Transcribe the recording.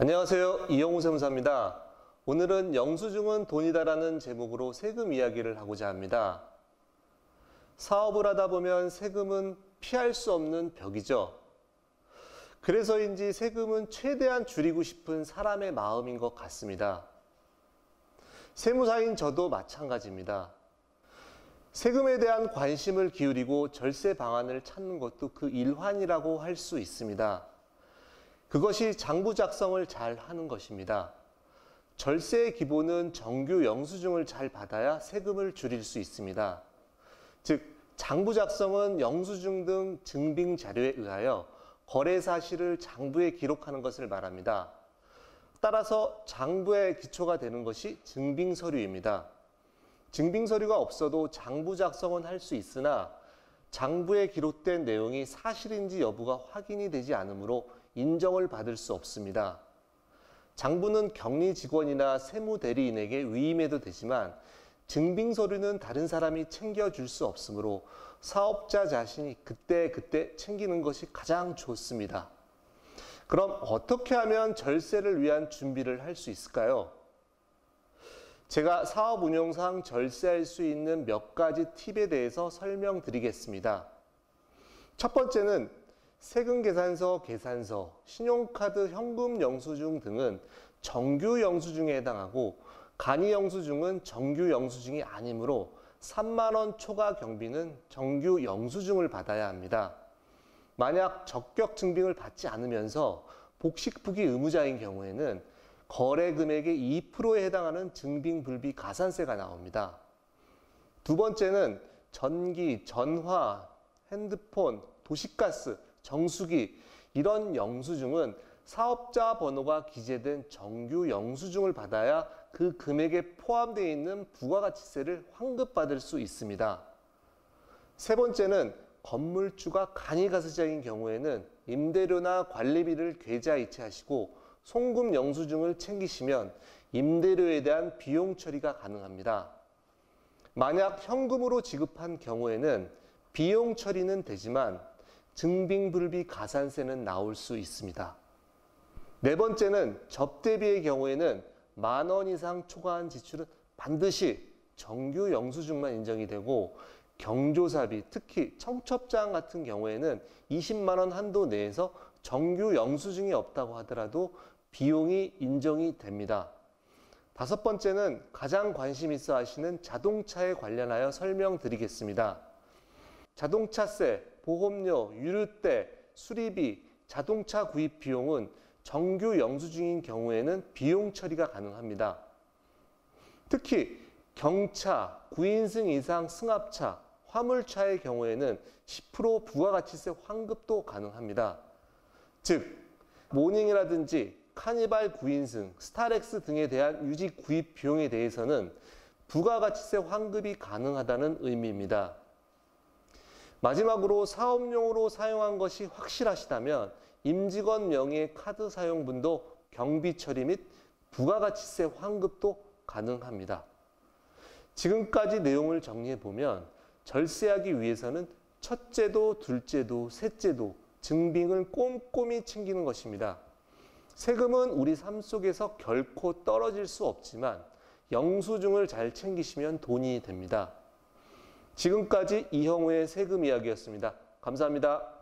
안녕하세요. 이영우 세무사입니다. 오늘은 영수증은 돈이다라는 제목으로 세금 이야기를 하고자 합니다. 사업을 하다 보면 세금은 피할 수 없는 벽이죠. 그래서인지 세금은 최대한 줄이고 싶은 사람의 마음인 것 같습니다. 세무사인 저도 마찬가지입니다. 세금에 대한 관심을 기울이고 절세 방안을 찾는 것도 그 일환이라고 할 수 있습니다. 그것이 장부 작성을 잘 하는 것입니다. 절세의 기본은 정규 영수증을 잘 받아야 세금을 줄일 수 있습니다. 즉, 장부 작성은 영수증 등 증빙 자료에 의하여 거래 사실을 장부에 기록하는 것을 말합니다. 따라서 장부의 기초가 되는 것이 증빙 서류입니다. 증빙 서류가 없어도 장부 작성은 할 수 있으나 장부에 기록된 내용이 사실인지 여부가 확인이 되지 않으므로 인정을 받을 수 없습니다. 장부는 격리 직원이나 세무 대리인에게 위임해도 되지만 증빙 서류는 다른 사람이 챙겨줄 수 없으므로 사업자 자신이 그때 챙기는 것이 가장 좋습니다. 그럼 어떻게 하면 절세를 위한 준비를 할 수 있을까요? 제가 사업 운영상 절세할 수 있는 몇 가지 팁에 대해서 설명드리겠습니다. 첫 번째는 세금계산서, 계산서, 신용카드, 현금 영수증 등은 정규 영수증에 해당하고 간이 영수증은 정규 영수증이 아니므로 3만 원 초과 경비는 정규 영수증을 받아야 합니다. 만약 적격 증빙을 받지 않으면서 복식부기 의무자인 경우에는 거래 금액의 2%에 해당하는 증빙불비 가산세가 나옵니다. 두 번째는 전기, 전화, 핸드폰, 도시가스, 정수기 이런 영수증은 사업자 번호가 기재된 정규 영수증을 받아야 그 금액에 포함되어 있는 부가가치세를 환급받을 수 있습니다. 세 번째는 건물주가 간이가세자인 경우에는 임대료나 관리비를 계좌 이체하시고 송금 영수증을 챙기시면 임대료에 대한 비용 처리가 가능합니다. 만약 현금으로 지급한 경우에는 비용 처리는 되지만 증빙불비 가산세는 나올 수 있습니다. 네 번째는 접대비의 경우에는 10,000원 이상 초과한 지출은 반드시 정규 영수증만 인정이 되고 경조사비, 특히 청첩장 같은 경우에는 20만 원 한도 내에서 정규 영수증이 없다고 하더라도 비용이 인정이 됩니다. 다섯 번째는 가장 관심 있어 하시는 자동차에 관련하여 설명드리겠습니다. 자동차세, 보험료, 유류세, 수리비, 자동차 구입 비용은 정규 영수증인 경우에는 비용 처리가 가능합니다. 특히 경차, 9인승 이상 승합차, 화물차의 경우에는 10% 부가가치세 환급도 가능합니다. 즉, 모닝이라든지 카니발 9인승, 스타렉스 등에 대한 유지 구입 비용에 대해서는 부가가치세 환급이 가능하다는 의미입니다. 마지막으로 사업용으로 사용한 것이 확실하시다면 임직원 명의의 카드 사용분도 경비 처리 및 부가가치세 환급도 가능합니다. 지금까지 내용을 정리해보면 절세하기 위해서는 첫째도, 둘째도, 셋째도 증빙을 꼼꼼히 챙기는 것입니다. 세금은 우리 삶 속에서 결코 떨어질 수 없지만 영수증을 잘 챙기시면 돈이 됩니다. 지금까지 이형우의 세금 이야기였습니다. 감사합니다.